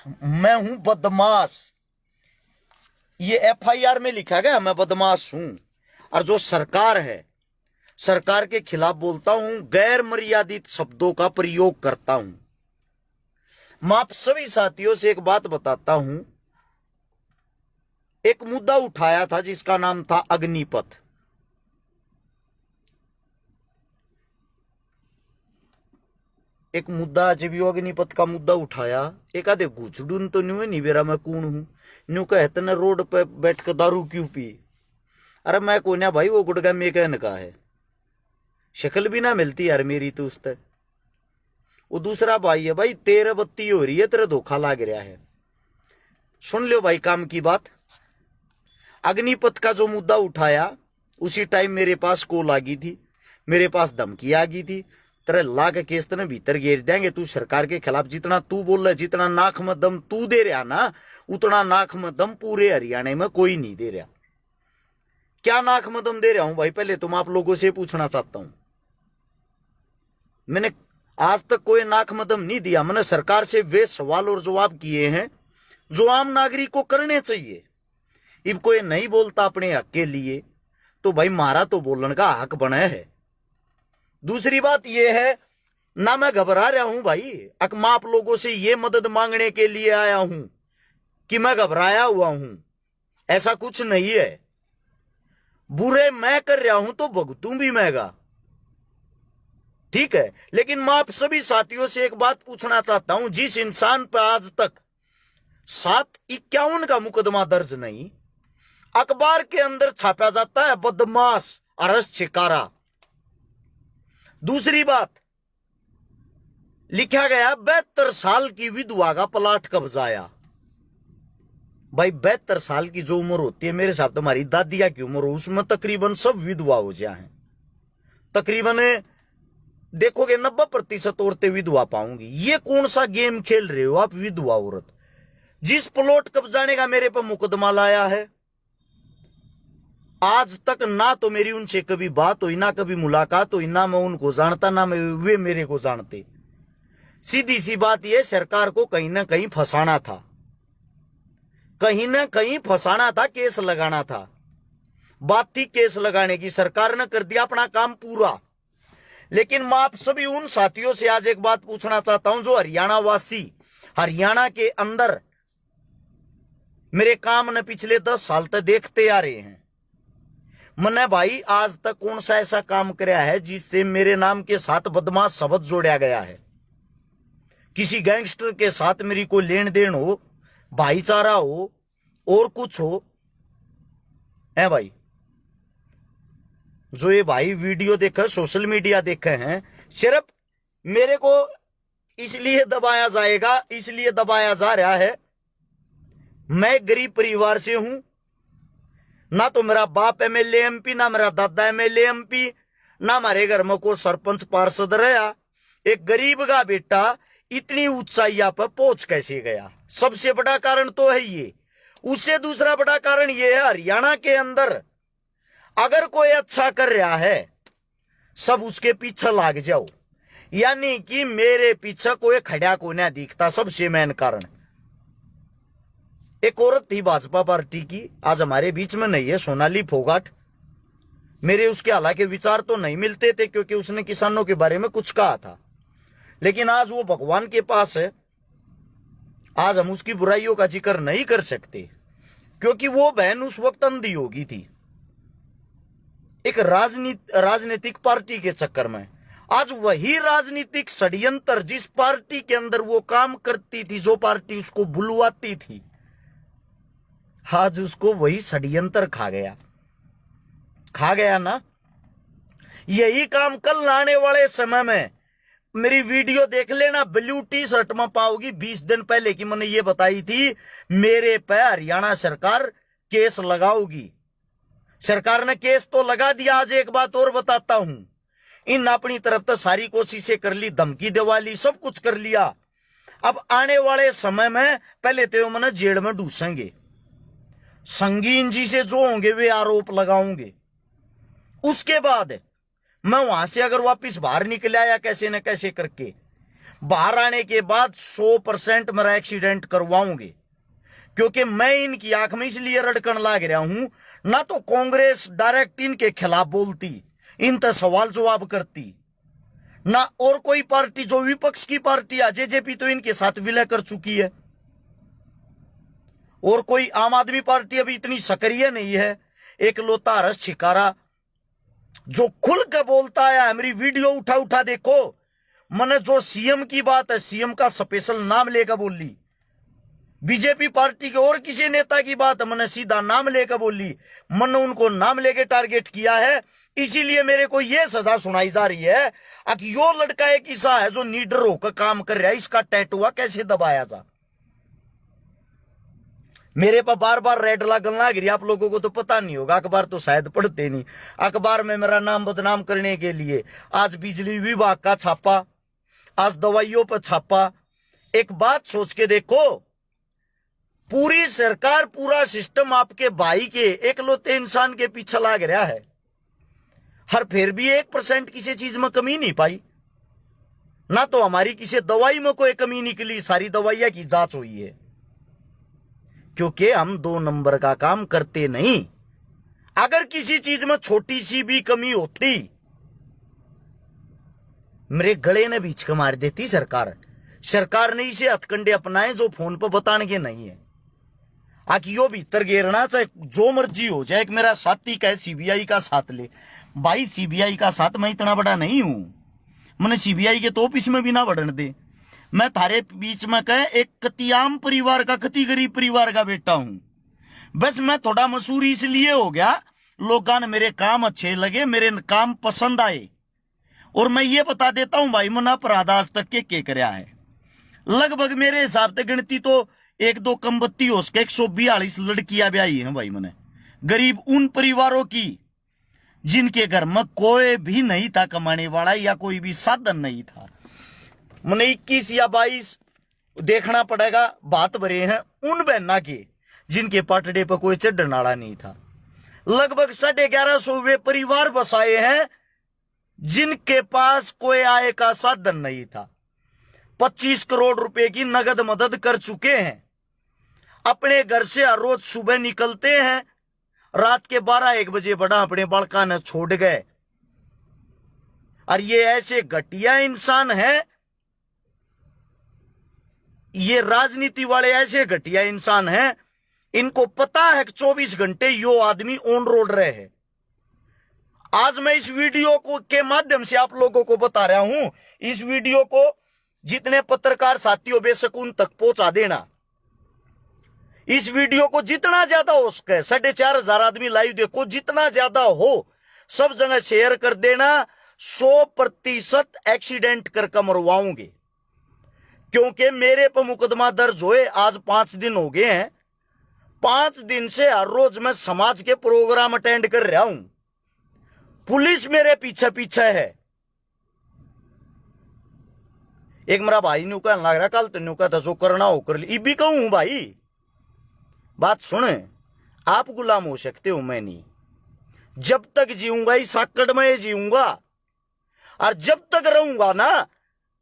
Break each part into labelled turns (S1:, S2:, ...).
S1: मैं हूं बदमाश, ये एफआईआर में लिखा गया, मैं बदमाश हूं। और जो सरकार है, सरकार के खिलाफ बोलता हूं, गैर मर्यादित शब्दों का प्रयोग करता हूं। मैं आप सभी साथियों से एक बात बताता हूं। एक मुद्दा उठाया था जिसका नाम था अग्निपथ। एक मुद्दा जब यो अग्निपथ का मुद्दा उठाया, एक आधे घुचडून तो नहीं नहीं बेरा मैं कौन हूं, न्यू कहते न रोड पे बैठ कर दारू क्यों पी। अरे मैं कोन्या भाई, वो गुड़गा में कहने का है, शक्ल भी ना मिलती यार मेरी तो उससे। वो दूसरा भाई है भाई, 13 बत्ती हो रही है, तेरा धोखा लाग रहा है। सुन लो भाई काम की बात। अग्निपथ का जो मुद्दा उठाया, उसी टाइम मेरे पास कॉल आ गई थी, मेरे पास धमकी आ गई थी, तेरे ला के केस तने भीतर घेर देंगे। तू सरकार के खिलाफ जितना तू बोल रहा है, जितना नाक में दम तू दे रहा ना, उतना नाक में दम पूरे हरियाणा में कोई नहीं दे रहा। क्या नाक में दम दे रहा हूं भाई, पहले तुम आप लोगों से पूछना चाहता हूं। मैंने आज तक कोई नाक में दम नहीं दिया। मैंने सरकार से वे सवाल और जवाब किए हैं जो आम नागरिक को करने चाहिए। इब कोई नहीं बोलता अपने हक के लिए, तो भाई मारा तो बोलने का हक बना है। दूसरी बात यह है ना, मैं घबरा रहा हूं भाई, मैं आप लोगों से यह मदद मांगने के लिए आया हूं कि मैं घबराया हुआ हूं, ऐसा कुछ नहीं है। बुरे मैं कर रहा हूं तो भुगतूं भी मैंगा, ठीक है। लेकिन मैं आप सभी साथियों से एक बात पूछना चाहता हूं, जिस इंसान पर आज तक 751 का मुकदमा दर्ज नहीं, अखबार के अंदर छापा जाता है बदमाश, अरेस्ट शिकारा। दूसरी बात, लिखा गया 72 साल की विधवा का प्लाट कब्जाया। भाई 72 साल की जो उम्र होती है, मेरे साथ तुम्हारी दादिया की उम्र हो, उसमें तकरीबन सब विधवा हो जाए हैं। तकरीबन देखोगे 90% औरतें विधवा पाऊंगी। ये कौन सा गेम खेल रहे हो आप, विधवा औरत? जिस प्लॉट कब्जाने का मेरे पर मुकदमा लाया है, आज तक ना तो मेरी उनसे कभी बात हुई, ना कभी मुलाकात हुई, ना मैं उनको जानता, ना वे मेरे को जानते। सीधी सी बात यह, सरकार को कहीं ना कहीं फंसाना था, कहीं ना कहीं फंसाना था, केस लगाना था। बात थी केस लगाने की, सरकार ने कर दिया अपना काम पूरा। लेकिन मैं आप सभी उन साथियों से आज एक बात पूछना चाहता हूं जो हरियाणा वासी, हरियाणा के अंदर मेरे काम ने पिछले 10 साल तक देखते आ रहे हैं। मैंने भाई आज तक कौन सा ऐसा काम कराया है जिससे मेरे नाम के साथ बदमाश शब्द जोड़ा गया है? किसी गैंगस्टर के साथ मेरी कोई लेन देन हो, भाईचारा हो, और कुछ हो? है भाई, जो ये भाई वीडियो देखे, सोशल मीडिया देखे हैं, सिर्फ मेरे को इसलिए दबाया जाएगा, इसलिए दबाया जा रहा है, मैं गरीब परिवार से हूं। ना तो मेरा बाप एमएलए एमपी, ना मेरा दादा एमएलए एमपी, ना हमारे घर में कोई सरपंच पार्षद रहा। एक गरीब का बेटा इतनी ऊंचाइया पर पहुंच कैसे गया? सबसे बड़ा कारण तो है ये। उससे दूसरा बड़ा कारण ये है, हरियाणा के अंदर अगर कोई अच्छा कर रहा है, सब उसके पीछे लाग जाओ, यानी कि मेरे पीछे कोई खड़ा को ना दिखता। सबसे मेन कारण, एक औरत थी भाजपा पार्टी की, आज हमारे बीच में नहीं है, सोनाली फोगाट। मेरे उसके हालांकि विचार तो नहीं मिलते थे, क्योंकि उसने किसानों के बारे में कुछ कहा था, लेकिन आज वो भगवान के पास है। आज हम उसकी बुराइयों का जिक्र नहीं कर सकते, क्योंकि वो बहन उस वक्त अंधी हो गई थी एक राजनीतिक पार्टी के चक्कर में। आज वही राजनीतिक षड्यंत्र, जिस पार्टी के अंदर वो काम करती थी, जो पार्टी उसको बुलवाती थी, आज उसको वही षड्यंत्र खा गया ना। यही काम कल आने वाले समय में, मेरी वीडियो देख लेना, ब्लू टी शर्ट में पाओगी। 20 दिन पहले की मैंने ये बताई थी, मेरे पे हरियाणा सरकार केस लगाओगी। सरकार ने केस तो लगा दिया। आज एक बात और बताता हूं, इन अपनी तरफ तो सारी कोशिशें कर ली, धमकी दिवाली सब कुछ कर लिया। अब आने वाले समय में पहले तो मैंने जेल में डूसेंगे, संगीन जी से जो होंगे वे आरोप लगाओगे। उसके बाद मैं वहां से अगर वापिस बाहर निकल आया कैसे न कैसे करके, बाहर आने के बाद 100% मेरा एक्सीडेंट करवाऊंगे, क्योंकि मैं इनकी आंख में इसलिए रड़कन लाग रहा हूं। ना तो कांग्रेस डायरेक्ट इनके खिलाफ बोलती, इन पर सवाल जवाब करती, ना और कोई पार्टी जो विपक्ष की पार्टी है, जेजेपी तो इनके साथ विलय कर चुकी है, और कोई आम आदमी पार्टी अभी इतनी सक्रिय नहीं है। एक लोता हरस छिकारा जो खुल के बोलता है, मेरी वीडियो उठा उठा देखो, मैंने जो सीएम की बात है सीएम का स्पेशल नाम लेकर बोली, बीजेपी पार्टी के और किसी नेता की बात है मैंने सीधा नाम लेकर बोली, मैंने उनको नाम लेके टारगेट किया है, इसीलिए मेरे को यह सजा सुनाई जा रही है। अब यो लड़का एक ऐसा है जो नीडर होकर काम कर रहा है, इसका टैटुआ कैसे दबाया जा। मेरे पर बार बार रेड लगन लग रही, आप लोगों को तो पता नहीं होगा, अखबार तो शायद पढ़ते नहीं। अखबार में मेरा नाम बदनाम करने के लिए आज बिजली विभाग का छापा, आज दवाइयों पर छापा। एक बात सोच के देखो, पूरी सरकार पूरा सिस्टम आपके भाई के एकलौते इंसान के पीछे लाग रहा है, हर फिर भी 1% किसी चीज में कमी नहीं पाई। ना तो हमारी किसी दवाई में कोई कमी निकली, सारी दवाइयां की जांच हुई है, क्योंकि हम 2 नंबर का काम करते नहीं। अगर किसी चीज में छोटी सी भी कमी होती, मेरे गले ने बीच का मार देती सरकार। सरकार ने इसे हथकंडे अपनाए जो फोन पर बताने के नहीं है। आकियो भीतर घेरना चाहे जो मर्जी हो जाए। एक मेरा साथी का है सीबीआई का साथ ले, भाई सीबीआई का साथ मैं इतना बड़ा नहीं हूं, मैंने सीबीआई के तो ऑफिस में भी ना बढ़ने दे। मैं थारे बीच में कहे एक कति आम परिवार का, कति गरीब परिवार का बेटा हूं। बस मैं थोड़ा मशहूर इसलिए हो गया, लोगों ने मेरे काम अच्छे लगे, मेरे काम पसंद आए, और मैं ये बता देता हूं भाई मैंने अपराध आज तक के करया है। लगभग मेरे हिसाब से गिनती तो 1-2 कम बत्ती हो सके 142 लड़कियां ब्याही हैं भाई मैंने, गरीब उन परिवारों की जिनके घर में कोई भी नहीं था कमाने वाला या कोई भी साधन नहीं था। मैंने 21 या 22 देखना पड़ेगा बात भरे हैं उन बहना के जिनके पटड़े पर कोई चढ़ने वाला नहीं था। लगभग 1150 वे परिवार बसाए हैं जिनके पास कोई आय का साधन नहीं था। 25 करोड़ रुपए की नगद मदद कर चुके हैं। अपने घर से हर रोज सुबह निकलते हैं, रात के 12-1 बजे बड़ा अपने बालका ने छोड़ गए। और ये ऐसे घटिया इंसान है, ये राजनीति वाले ऐसे घटिया इंसान हैं, इनको पता है कि 24 घंटे यो आदमी ऑन रोड रहे हैं। आज मैं इस वीडियो को के माध्यम से आप लोगों को बता रहा हूं, इस वीडियो को जितने पत्रकार साथियों बेशक उन तक पहुंचा देना। इस वीडियो को जितना ज्यादा हो सके, 4,500 आदमी लाइव देखो, जितना ज्यादा हो सब जगह शेयर कर देना। 100% एक्सीडेंट करके मरवाऊंगे, क्योंकि मेरे पर मुकदमा दर्ज हुए आज 5 दिन हो गए हैं। 5 दिन से हर रोज मैं समाज के प्रोग्राम अटेंड कर रहा हूं, पुलिस मेरे पीछे पीछे है। एक मेरा भाई न्यू कहने लग रहा, कल तो न्यू कहता जो करना हो कर ली। भी कहूं भाई बात सुने, आप गुलाम हो सकते हो, मैं नहीं। जब तक जीऊंगा इस आकड़ में जीऊंगा, और जब तक रहूंगा ना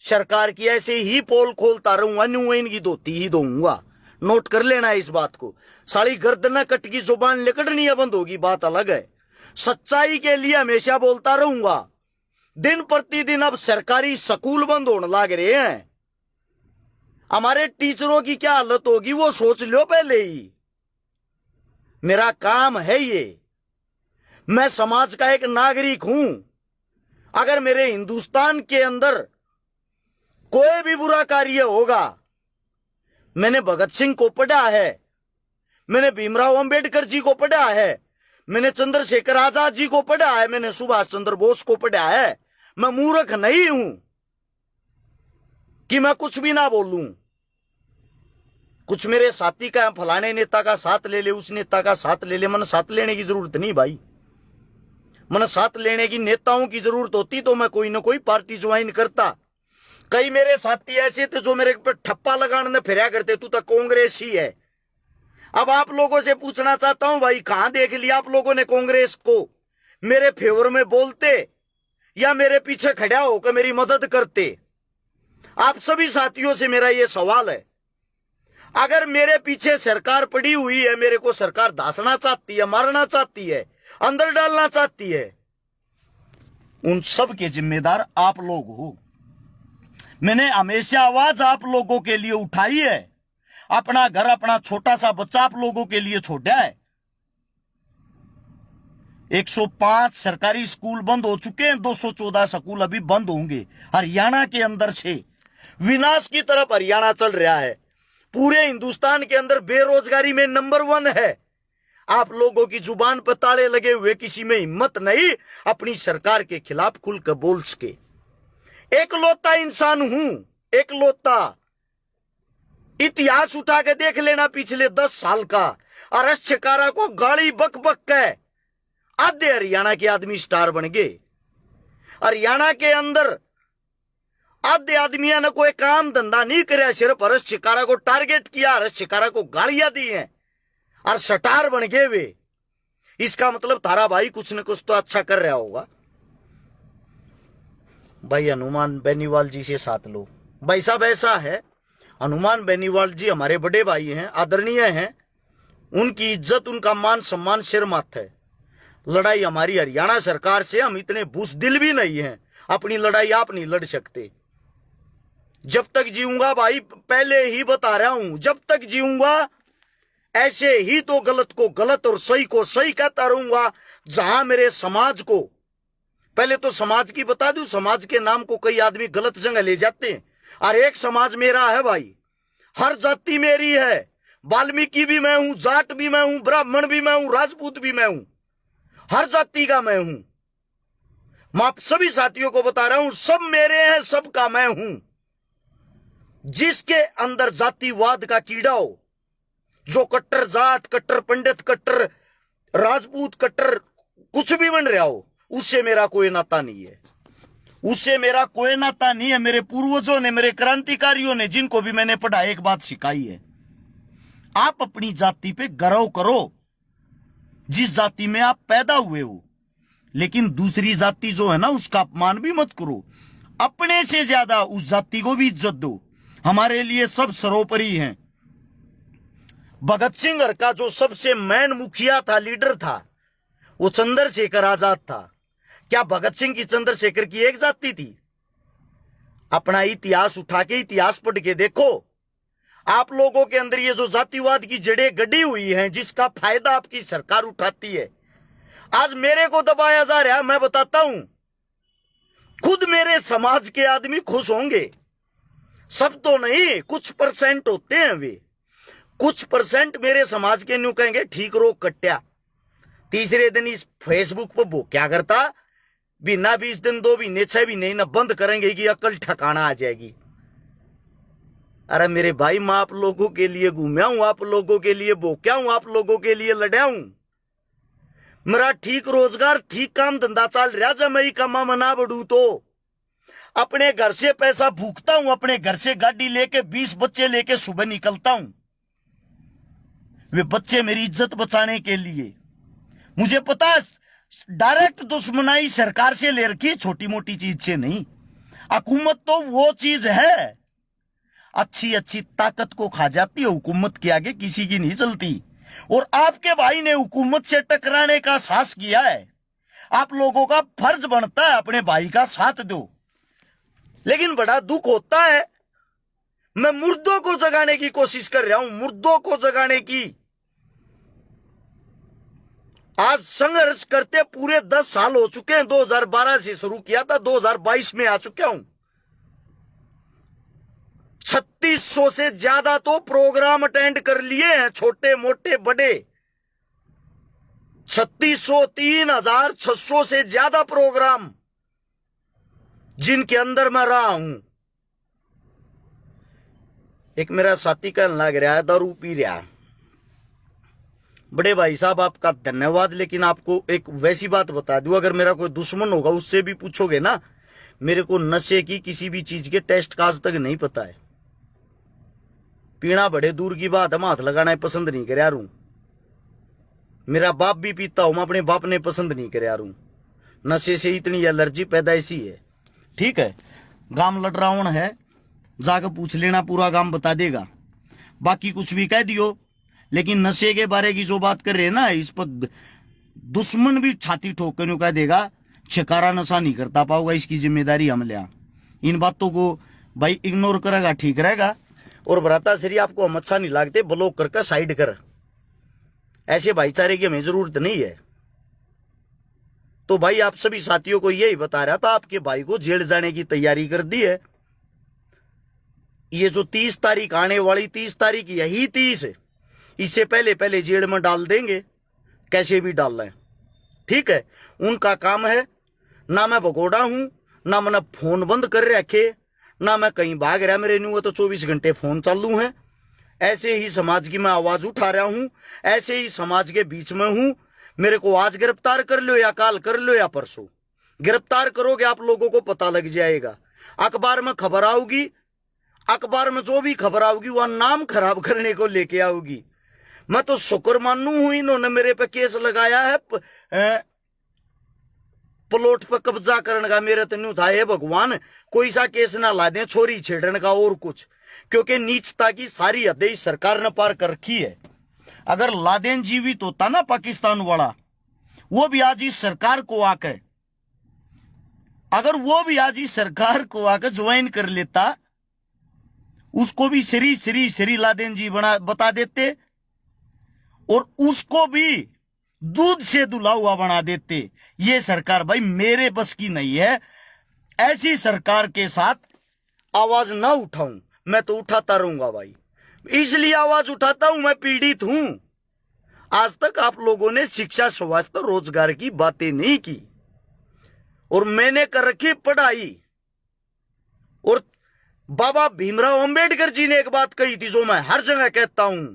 S1: सरकार की ऐसे ही पोल खोलता रहूंगा, न्यू इनकी धोती ही दूंगा। नोट कर लेना इस बात को। साली गर्दन कट की जुबान लिकड़नी बंद होगी, बात अलग है। सच्चाई के लिए हमेशा बोलता रहूंगा। दिन प्रतिदिन अब सरकारी स्कूल बंद होने लग रहे हैं, हमारे टीचरों की क्या हालत होगी वो सोच लो पहले ही। मेरा काम है ये, मैं समाज का एक नागरिक हूं। अगर मेरे हिंदुस्तान के अंदर कोई भी बुरा कार्य होगा, मैंने भगत सिंह को पढ़ा है, मैंने भीमराव अंबेडकर जी को पढ़ा है, मैंने चंद्रशेखर आजाद जी को पढ़ा है, मैंने सुभाष चंद्र बोस को पढ़ा है। मैं मूर्ख नहीं हूं कि मैं कुछ भी ना बोलूं। कुछ मेरे साथी का फलाने नेता का साथ ले ले, उस नेता का साथ ले ले, मैंने साथ लेने की जरूरत नहीं भाई। मैंने साथ लेने की नेताओं की जरूरत होती तो मैं कोई ना कोई पार्टी ज्वाइन करता। कई मेरे साथी ऐसे थे जो मेरे पे ठप्पा लगाने फिरा करते, तू तो कांग्रेस ही है। अब आप लोगों से पूछना चाहता हूं भाई, कहां देख लिया आप लोगों ने कांग्रेस को मेरे फेवर में बोलते या मेरे पीछे खड़ा होकर मेरी मदद करते? आप सभी साथियों से मेरा यह सवाल है, अगर मेरे पीछे सरकार पड़ी हुई है, मेरे को सरकार दासना चाहती है, मारना चाहती है, अंदर डालना चाहती है, उन सब के जिम्मेदार आप लोग हो। मैंने हमेशा आवाज आप लोगों के लिए उठाई है, अपना घर, अपना छोटा सा बच्चा आप लोगों के लिए छोड़ा है। 105 सरकारी स्कूल बंद हो चुके हैं, 214 स्कूल अभी बंद होंगे। हरियाणा के अंदर से विनाश की तरफ हरियाणा चल रहा है। पूरे हिंदुस्तान के अंदर बेरोजगारी में नंबर 1 है। आप लोगों की जुबान पर ताले लगे हुए, किसी में हिम्मत नहीं अपनी सरकार के खिलाफ खुलकर बोल सके। एकलौता इंसान हूं, एकलौता। इतिहास उठा के देख लेना पिछले 10 साल का। अरेस्ट शिकारा को गाली बक बक के आधे हरियाणा के आदमी स्टार बन गए। हरियाणा के अंदर आधे आदमियों ने कोई काम धंधा नहीं कराया, सिर्फ अरेस्ट शिकारा को टारगेट किया, अरेस्ट शिकारा को गालियां दी हैं और स्टार बन गए वे। इसका मतलब तारा भाई कुछ न कुछ तो अच्छा कर रहा होगा। भाई हनुमान बेनीवाल जी से साथ लो। भाई साहब ऐसा है, हनुमान बेनीवाल जी हमारे बड़े भाई हैं, आदरणीय हैं। उनकी इज्जत, उनका मान सम्मान सिर माथ है। लड़ाई हमारी हरियाणा सरकार से, हम इतने बुज़दिल भी नहीं हैं, अपनी लड़ाई आप नहीं लड़ सकते। जब तक जीऊंगा भाई, पहले ही बता रहा हूं, जब तक जीऊंगा ऐसे ही तो गलत को गलत और सही को सही कहता रहूंगा। जहां मेरे समाज को, पहले तो समाज की बता दूं, समाज के नाम को कई आदमी गलत जगह ले जाते हैं। और एक समाज मेरा है भाई, हर जाति मेरी है। वाल्मीकि भी मैं हूं, जाट भी मैं हूं, ब्राह्मण भी मैं हूं, राजपूत भी मैं हूं, हर जाति का मैं हूं। मैं आप सभी साथियों को बता रहा हूं, सब मेरे हैं, सबका मैं हूं। जिसके अंदर जातिवाद का कीड़ा हो, जो कट्टर जाट, कट्टर पंडित, कट्टर राजपूत, कट्टर कुछ भी बन रहा हो, उससे मेरा कोई नाता नहीं है, उससे मेरा कोई नाता नहीं है। मेरे पूर्वजों ने, मेरे क्रांतिकारियों ने, जिनको भी मैंने पढ़ा, एक बात सिखाई है, आप अपनी जाति पे गर्व करो, जिस जाति में आप पैदा हुए हो। लेकिन दूसरी जाति जो है ना, उसका अपमान भी मत करो। अपने से ज्यादा उस जाति को भी इज्जत दो। हमारे लिए सब सर्वोपरि हैं। भगत सिंह का जो सबसे मैन मुखिया था, लीडर था, वो चंद्रशेखर आजाद था। क्या भगत सिंह की, चंद्रशेखर की एक जाति थी? अपना इतिहास उठा के इतिहास पढ़ के देखो। आप लोगों के अंदर ये जो जातिवाद की जड़ें गड़ी हुई हैं, जिसका फायदा आपकी सरकार उठाती है, आज मेरे को दबाया जा रहा है। मैं बताता हूं, खुद मेरे समाज के आदमी खुश होंगे, सब तो नहीं, कुछ परसेंट होते हैं वे, कुछ परसेंट मेरे समाज के न्यू कहेंगे ठीक रो कट्या। तीसरे दिन इस फेसबुक पर वो क्या करता, बिना 20 दिन, 2 महीने, 6 महीने न बंद करेंगे कि अकल ठिकाना आ जाएगी। अरे मेरे भाई, मैं आप लोगों के लिए घूमया हूं, आप लोगों के लिए बोक्या हूं, आप लोगों के लिए लड़ा हूं। मेरा ठीक रोजगार, ठीक काम धंधा चल रहा। जब मैं कमा मना बढ़ू तो अपने घर से पैसा भूखता हूं, अपने घर से गाड़ी लेके 20 बच्चे लेके सुबह निकलता हूं। वे बच्चे मेरी इज्जत बचाने के लिए। मुझे पता है, डायरेक्ट दुश्मनाई सरकार से ले रखी, छोटी मोटी चीज से नहीं। हुकूमत तो वो चीज है, अच्छी अच्छी ताकत को खा जाती है, हुकूमत के आगे किसी की नहीं चलती। और आपके भाई ने हुकूमत से टकराने का साहस किया है। आप लोगों का फर्ज बनता है अपने भाई का साथ दो। लेकिन बड़ा दुख होता है, मैं मुर्दों को जगाने की कोशिश कर रहा हूं, मुर्दों को जगाने की। आज संघर्ष करते पूरे 10 साल हो चुके हैं। 2012 से शुरू किया था, 2022 में आ चुका हूं। 3600 से ज्यादा तो प्रोग्राम अटेंड कर लिए हैं, छोटे मोटे बड़े। 3600, 3600 से ज्यादा प्रोग्राम जिनके अंदर मैं रहा हूं। एक मेरा साथी कहने लग रहा है दारू पी रहा। बड़े भाई साहब आपका धन्यवाद, लेकिन आपको एक वैसी बात बता दूं, अगर मेरा कोई दुश्मन होगा उससे भी पूछोगे ना, मेरे को नशे की किसी भी चीज के टेस्ट का आज तक नहीं पता है। पीना बड़े दूर की बात है, मैं हाथ लगाना पसंद नहीं कर यार हूं। मेरा बाप भी पीता हूं, मैं अपने बाप ने पसंद नहीं कर यार हूं। नशे से इतनी एलर्जी पैदा ऐसी है। ठीक है, गांव लड़रावण है, जाकर पूछ लेना, पूरा गांव बता देगा। बाकी कुछ भी कह दियो, लेकिन नशे के बारे की जो बात कर रहे हैं ना, इस पर दुश्मन भी छाती ठोक कर कह देगा छकारा नशा नहीं करता पाओगा, इसकी जिम्मेदारी हम ले। इन बातों को भाई इग्नोर करेगा ठीक रहेगा। और भ्राता श्री आपको हम अच्छा नहीं लगते, ब्लॉक करके साइड कर, ऐसे भाईचारे की हमें जरूरत नहीं है। तो भाई आप सभी साथियों को यही बता रहा था, आपके भाई को जेल जाने की तैयारी कर दी है। ये जो 30 तारीख आने वाली, 30 तारीख यही 30 है, इससे पहले पहले जेल में डाल देंगे, कैसे भी डाल रहे हैं, ठीक है। उनका काम है, ना मैं भगोड़ा हूं, ना मैंने फोन बंद कर रखे, ना मैं कहीं भाग रहा, मेरे न्यू तो 24 घंटे फोन चालू है। ऐसे ही समाज की मैं आवाज उठा रहा हूं, ऐसे ही समाज के बीच में हूं। मेरे को आज गिरफ्तार कर लो या काल कर लो या परसों गिरफ्तार करोगे, आप लोगों को पता लग जाएगा। अखबार में खबर आऊगी, अखबार में जो भी खबर आऊगी वह नाम खराब करने को लेके आऊगी। मैं तो शुक्र मानू हूं इन्होंने मेरे पे केस लगाया है प्लॉट पर कब्जा करने का। मेरे तो नहीं था, हे भगवान कोई सा केस ना ला दे छोरी छेड़ने का और कुछ, क्योंकि नीचता की सारी हदें इस सरकार ने पार कर रखी है। अगर लादेन जीवित होता ना पाकिस्तान वाला, वो भी आज इस सरकार को आकर, अगर वो भी आज इस सरकार को आकर ज्वाइन कर लेता, उसको भी श्री लादेन जी बता देते और उसको भी दूध से दुला हुआ बना देते। ये सरकार भाई मेरे बस की नहीं है। ऐसी सरकार के साथ आवाज ना उठाऊं, मैं तो उठाता रहूंगा भाई, इसलिए आवाज उठाता हूं, मैं पीड़ित हूं। आज तक आप लोगों ने शिक्षा, स्वास्थ्य, रोजगार की बातें नहीं की और मैंने कर रखी पढ़ाई। और बाबा भीमराव अंबेडकर जी ने एक बात कही थी जो मैं हर जगह कहता हूं,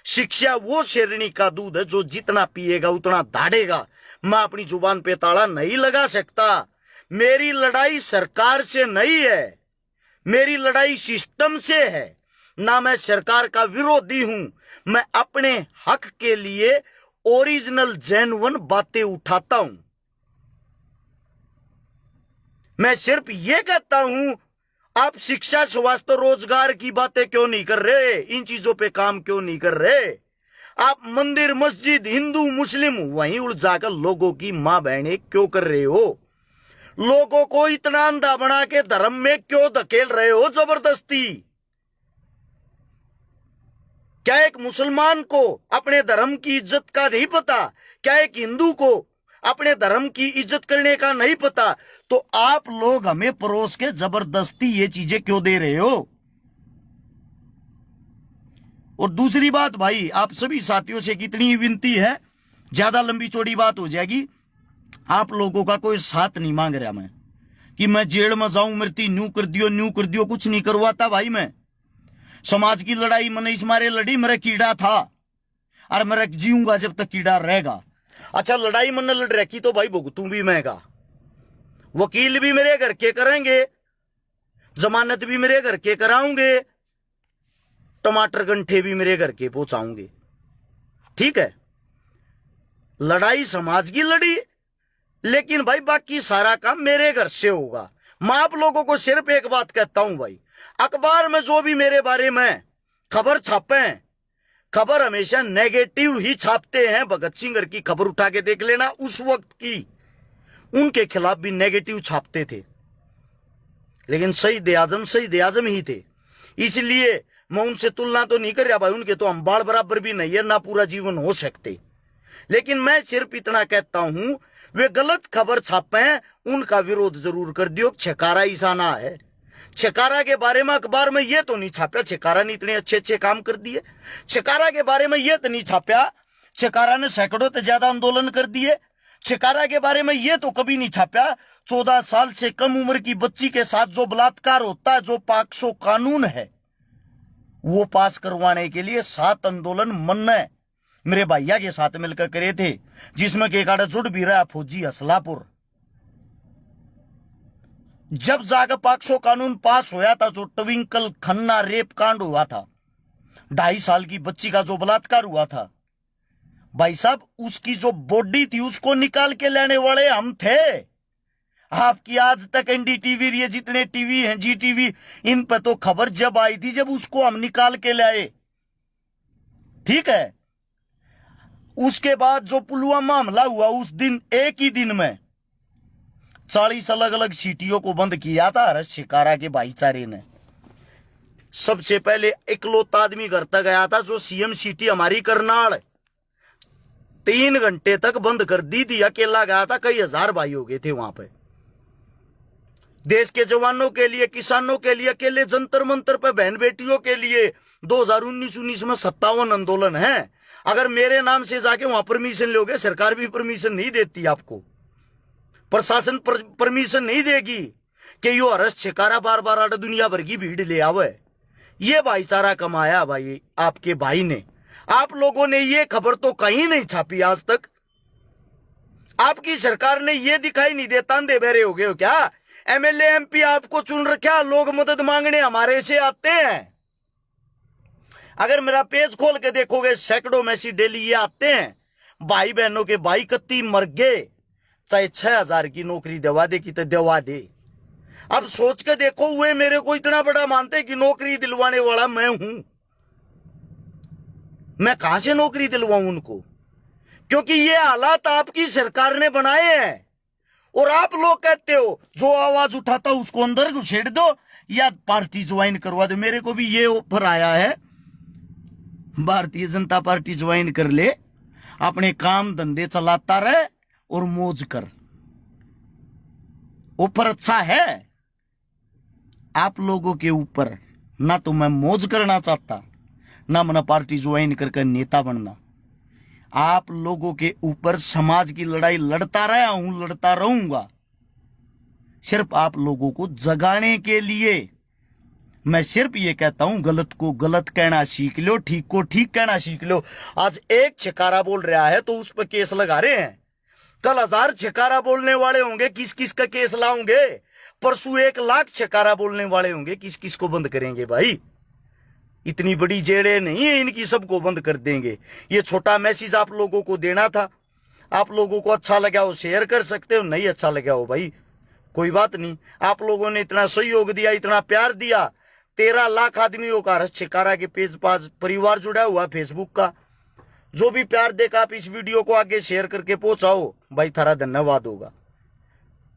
S1: शिक्षा वो शेरनी का दूध है जो जितना पिएगा उतना दाढ़ेगा। मैं अपनी जुबान पे ताला नहीं लगा सकता। मेरी लड़ाई सरकार से नहीं है, मेरी लड़ाई सिस्टम से है। ना मैं सरकार का विरोधी हूं, मैं अपने हक के लिए ओरिजिनल जेन्युइन बातें उठाता हूं। मैं सिर्फ ये कहता हूं, आप शिक्षा, स्वास्थ्य, रोजगार की बातें क्यों नहीं कर रहे, इन चीजों पे काम क्यों नहीं कर रहे। आप मंदिर, मस्जिद, हिंदू, मुस्लिम वहीं उलझाकर लोगों की मां बहनें क्यों कर रहे हो। लोगों को इतना अंधा बना के धर्म में क्यों धकेल रहे हो जबरदस्ती। क्या एक मुसलमान को अपने धर्म की इज्जत का नहीं पता? क्या एक हिंदू को अपने धर्म की इज्जत करने का नहीं पता? तो आप लोग हमें परोस के जबरदस्ती ये चीजें क्यों दे रहे हो। और दूसरी बात भाई, आप सभी साथियों से कितनी विनती है, ज्यादा लंबी चौड़ी बात हो जाएगी। आप लोगों का कोई साथ नहीं मांग रहा मैं कि मैं जेल में जाऊं, मृत्यु न्यू कर दियो, कुछ नहीं करवाता भाई। मैं समाज की लड़ाई मैंने इस मारे लड़ी, मेरा कीड़ा था और मेरा जीऊंगा जब तक कीड़ा रहेगा। अच्छा, लड़ाई मैंने लड़ रखी तो भाई भुगतू भी मैंगा, वकील भी मेरे घर के करेंगे, जमानत भी मेरे घर के कराऊंगे, टमाटर गंठे भी मेरे घर के पहुंचाऊंगे, ठीक है। लड़ाई समाज की लड़ी, लेकिन भाई बाकी सारा काम मेरे घर से होगा। मैं आप लोगों को सिर्फ एक बात कहता हूं भाई, अखबार में जो भी मेरे बारे में खबर छापे, खबर हमेशा नेगेटिव ही छापते हैं। भगत सिंह की खबर उठा के देख लेना, उस वक्त की उनके खिलाफ भी नेगेटिव छापते थे, लेकिन शहीद आजम ही थे। इसलिए मैं उनसे तुलना तो नहीं कर रहा भाई, उनके तो हम बाल बराबर भी नहीं है, ना पूरा जीवन हो सकते। लेकिन मैं सिर्फ इतना कहता हूं, वे गलत खबर छापे, उनका विरोध जरूर कर दियो। छकारा ईसाना है, छकारा के बारे में अखबार में यह तो नहीं छापा छकारा ने इतने अच्छे अच्छे काम कर दिए। छकारा के बारे में यह तो नहीं छापा छकारा ने सैकड़ों से ज्यादा आंदोलन कर दिए। छकारा के बारे में यह तो कभी नहीं छापा 14 साल से कम उम्र की बच्ची के साथ जो बलात्कार होता है, जो पॉक्सो कानून है, वो पास करवाने के लिए 7 आंदोलन मन्ने मेरे भैया के साथ मिलकर करे थे, जिसमें के काड़ा जुड़ भी रहा फौजी असलापुर। जब जाकर पॉक्सो कानून पास होया था, जो ट्विंकल खन्ना रेप कांड हुआ था, 2.5 साल की बच्ची का जो बलात्कार हुआ था, भाई साहब उसकी जो बॉडी थी उसको निकाल के लेने वाले हम थे। आपकी आज तक एनडीटीवी, ये जितने टीवी हैं, जी टीवी, इन पर तो खबर जब आई थी जब उसको हम निकाल के लाए, ठीक है। उसके बाद जो पुलवामा हमला हुआ उस दिन एक ही दिन में 40 अलग अलग सिटियों को बंद किया था हर्ष शिकारा के भाईचारे ने। सबसे पहले इकलौता आदमी घर तक गया था जो सीएम सिटी हमारी करनाल, 3 घंटे तक बंद कर दी थी। अकेला गया था, कई हजार भाई हो गए थे वहां पे। देश के जवानों के लिए, किसानों के लिए, अकेले जंतर मंतर पे बहन बेटियों के लिए 2019 में 57 आंदोलन है। अगर मेरे नाम से जाके वहां परमिशन लोगे, सरकार भी परमिशन नहीं देती आपको, प्रशासन परमिशन नहीं देगी कि यो हर्ष शिकारा बार बार आटा दुनिया भर की भीड़ ले आवे। ये भाईचारा कमाया भाई आपके भाई ने। आप लोगों ने ये खबर तो कहीं नहीं छापी आज तक। आपकी सरकार ने ये दिखाई नहीं देता, अंधे बहरे हो गए हो क्या? एमएलए एमपी आपको चुन रखा, लोग मदद मांगने हमारे से आते हैं। अगर मेरा पेज खोल के देखोगे, सैकड़ों मैसेज डेली ये आते हैं, भाई बहनों के भाई कत्ती मर गए, चाहे 6,000 की नौकरी दवा दे कि तो दवा दे। अब सोच के देखो, वे मेरे को इतना बड़ा मानते कि नौकरी दिलवाने वाला मैं हूं। मैं कहां से नौकरी दिलवाऊं उनको? क्योंकि ये हालात आपकी सरकार ने बनाए हैं। और आप लोग कहते हो जो आवाज उठाता उसको अंदर घुसेड़ दो या पार्टी ज्वाइन करवा दो। मेरे को भी ये ऑफर आया है, भारतीय जनता पार्टी ज्वाइन कर ले, अपने काम धंधे चलाता रहे और मौज कर। ऑफर अच्छा है आप लोगों के ऊपर। ना तो मैं मौज करना चाहता, ना मैं पार्टी ज्वाइन करके नेता बनना। आप लोगों के ऊपर समाज की लड़ाई लड़ता रहा हूं, लड़ता रहूंगा, सिर्फ आप लोगों को जगाने के लिए। मैं सिर्फ ये कहता हूं, गलत को गलत कहना सीख लो, ठीक को ठीक कहना सीख लो। आज एक छिकारा बोल रहा है तो उस पर केस लगा रहे हैं, कल 1000 छिकारा बोलने वाले होंगे, किस किस का केस लाओगे? परसों 1 लाख छिकारा बोलने वाले होंगे, किस किस को बंद करेंगे भाई? इतनी बड़ी जेलें नहीं है इनकी, सबको बंद कर देंगे। ये छोटा मैसेज आप लोगों को देना था। आप लोगों को अच्छा लगा हो शेयर कर सकते हो, नहीं अच्छा लगा हो भाई कोई बात नहीं। आप लोगों ने इतना सहयोग दिया, इतना प्यार दिया। 13 लाख आदमियों का हर्ष शिकारा के पेज पास परिवार जुड़ा हुआ फेसबुक का। जो भी प्यार देगा आप इस वीडियो को आगे शेयर करके पहुंचाओ भाई, थारा धन्यवाद होगा।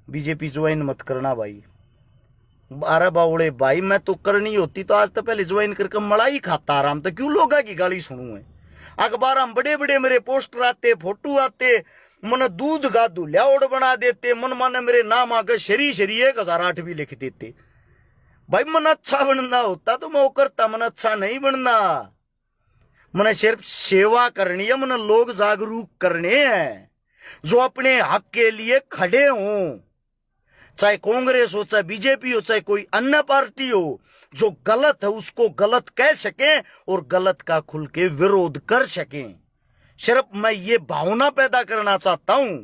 S1: बीजेपी ज्वाइन मत करना भाई। अरे बावड़े भाई, मैं तो करनी होती तो आज तो पहले ज्वाइन करके मलाई खाता आराम। तो क्यों लोग की गाली सुनू है? अखबार हम बड़े बड़े मेरे पोस्टर आते, फोटो आते, मन दूध का दूल्हा ओढ़ बना देते, मन माने मेरे नाम आगे शरी शरी 1008 भी लिख देते। भाई मन अच्छा बनना होता तो मैं वो करता, मन अच्छा नहीं बनना। मैंने सिर्फ सेवा करनी है, मैंने लोग जागरूक करने हैं जो अपने हक के लिए खड़े हों। चाहे कांग्रेस हो, चाहे बीजेपी हो, चाहे कोई अन्य पार्टी हो, जो गलत है उसको गलत कह सकें और गलत का खुल के विरोध कर सकें। सिर्फ मैं ये भावना पैदा करना चाहता हूं।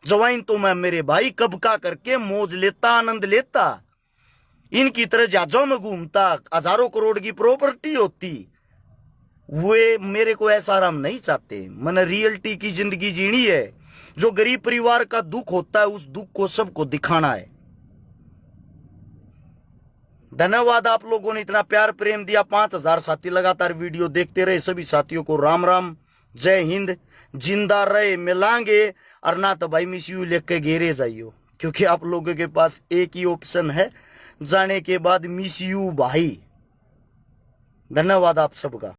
S1: ज्वाइन तो मैं मेरे भाई कब का करके मौज लेता, आनंद लेता, इनकी तरह जहाजों में घूमता, हजारों करोड़ की प्रॉपर्टी होती। वे मेरे को ऐसा आराम नहीं चाहते। मैंने रियलिटी की जिंदगी जीनी है। जो गरीब परिवार का दुख होता है उस दुख को सबको दिखाना है। धन्यवाद आप लोगों ने इतना प्यार प्रेम दिया। 5000 साथी लगातार वीडियो देखते रहे, सभी साथियों को राम राम, जय हिंद। जिंदा रहे मिलांगे, और ना तो भाई मिस यू लेके घेरे जाइयो, क्योंकि आप लोगों के पास एक ही ऑप्शन है, जाने के बाद मिस यू भाई। धन्यवाद आप सबका।